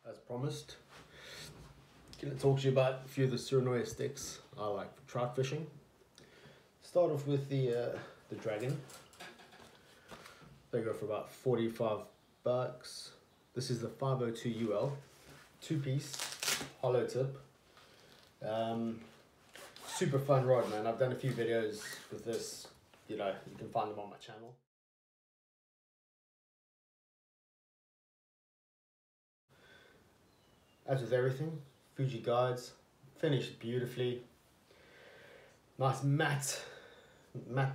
as promised, going to talk to you about a few of the Tsurinoya sticks I like for trout fishing. Start off with the dragon. They go for about 45 bucks. This is the 502 UL, 2-piece, hollow tip. Super fun rod, man. I've done a few videos with this. You know, you can find them on my channel. As with everything, Fuji guides, finished beautifully. Nice matte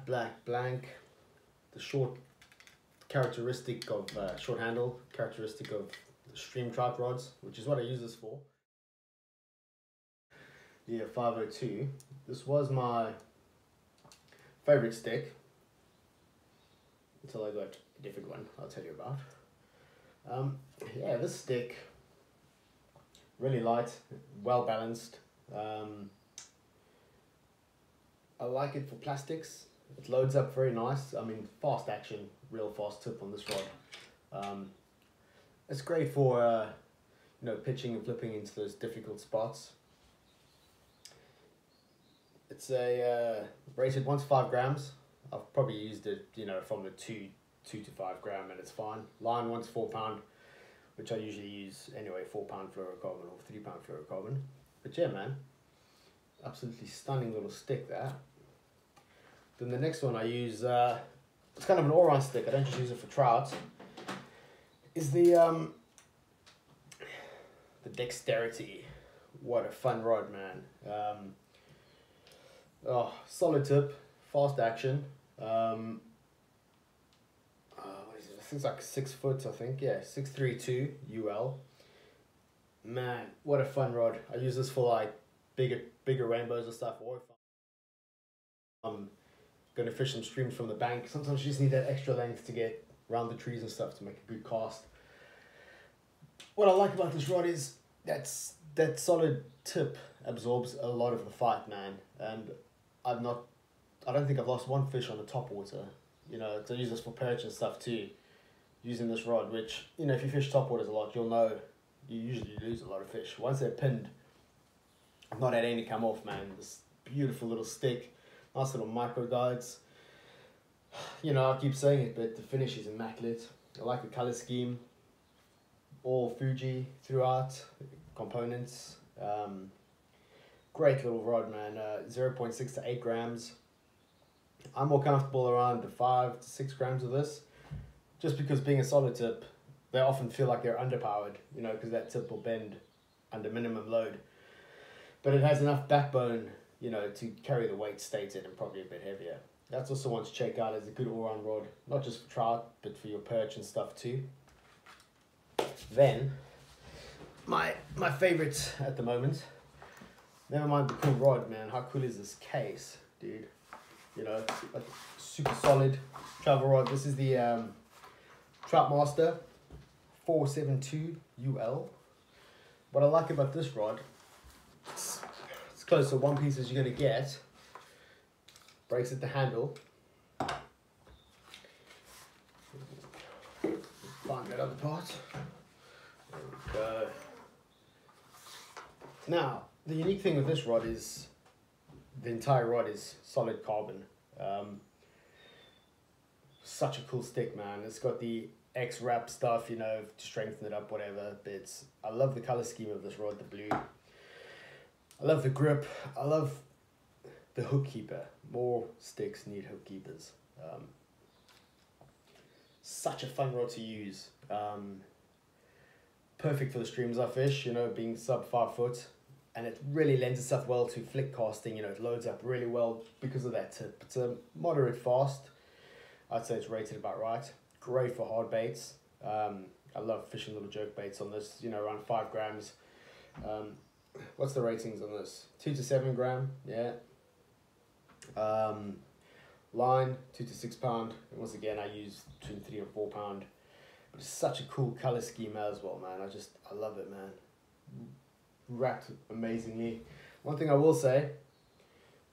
black blank. The short characteristic of short handle, characteristic of the stream trout rods, which is what I use this for. Yeah, 502. This was my favorite stick until I got a different one I'll tell you about. Yeah, this stick, really light, well balanced. I like it for plastics. It loads up very nice. I mean, fast action, real fast tip on this rod. It's great for you know, pitching and flipping into those difficult spots. It's a rated 1 to 5 grams. I've probably used it, you know, from the 2 to 5 gram, and it's fine. Line 1 to 4 pound, which I usually use anyway, 4 pound fluorocarbon or 3 pound fluorocarbon. But yeah, man, absolutely stunning little stick there. Then the next one I use, it's kind of an all-round stick. I don't just use it for trout. Is the Dexterity. What a fun rod, man. Oh, solid tip, fast action. What is it? I think it's like 6 foot, I think. Yeah, 632 UL. Man, what a fun rod. I use this for like bigger rainbows and stuff. Or if I'm going to fish some streams from the bank, sometimes you just need that extra length to get around the trees and stuff to make a good cast. What I like about this rod is that solid tip absorbs a lot of the fight, man. And I don't think I've lost one fish on the top water. You know, to use this for perch and stuff too, using this rod, which, you know, if you fish top waters a lot, you'll know you usually lose a lot of fish. Once they're pinned, I've not had any come off, man. This beautiful little stick, nice little micro guides. You know, I keep saying it, but the finish is immaculate. I like the color scheme, all Fuji throughout, components. Great little rod, man. 0.6 to 8 grams. I'm more comfortable around the 5 to 6 grams of this, just because being a solid tip, they often feel like they're underpowered, you know, because that tip will bend under minimum load. But it has enough backbone, you know, to carry the weight stated and probably a bit heavier. That's also one to check out as a good all-round rod, not just for trout, but for your perch and stuff too. Then, my favorite at the moment, never mind the cool rod, man. How cool is this case, dude? You know, like super solid travel rod. This is the Trout Master 472 UL. What I like about this rod, it's close to one piece as you're gonna get. Breaks at the handle. Find that other part. There we go. Now, the unique thing with this rod is the entire rod is solid carbon. Such a cool stick, man. It's got the X-wrap stuff, you know, to strengthen it up, whatever. But I love the color scheme of this rod, the blue. I love the grip. I love the hook keeper. More sticks need hook keepers. Such a fun rod to use. Perfect for the streams I fish, you know, being sub 5 foot. And it really lends itself well to flick casting. You know, it loads up really well because of that tip. It's a moderate fast. I'd say it's rated about right. Great for hard baits. I love fishing little jerk baits on this, you know, around 5 grams. What's the ratings on this? 2 to 7 gram, yeah. Line, 2 to 6 pound. And once again, I use between 3 and 4 pound. But it's such a cool color scheme as well, man. I love it, man. Wrapped amazingly. One thing I will say,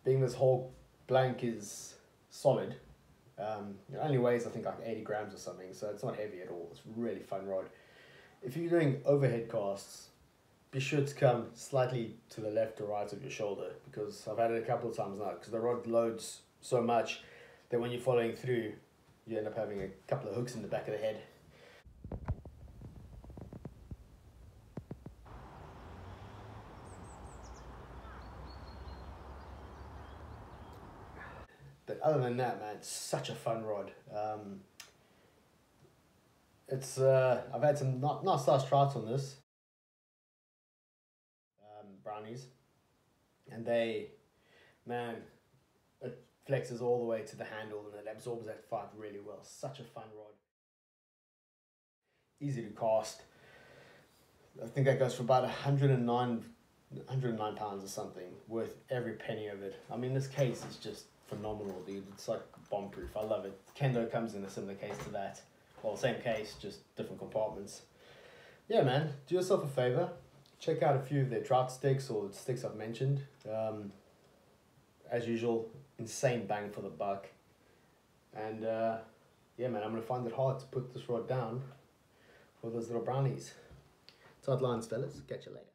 being this whole blank is solid, it only weighs I think like 80 grams or something, so it's not heavy at all. It's a really fun rod. if you're doing overhead casts, be sure to come slightly to the left or right of your shoulder, because I've had it a couple of times now, because the rod loads so much that when you're following through, you end up having a couple of hooks in the back of the head. But other than that, man, it's such a fun rod. I've had some not size trouts on this, brownies, and man, it flexes all the way to the handle and it absorbs that fight really well. Such a fun rod. Easy to cast. I think that goes for about 109 pounds or something, worth every penny of it. I mean, this case is just phenomenal, dude. It's like bomb proof. I love it. Kendo comes in a similar case to that. Well, same case, just different compartments. Yeah, man, do yourself a favor. Check out a few of their trout sticks or sticks I've mentioned. As usual, insane bang for the buck. And yeah, man, I'm going to find it hard to put this rod down for those little brownies. Tight lines, fellas. Catch you later.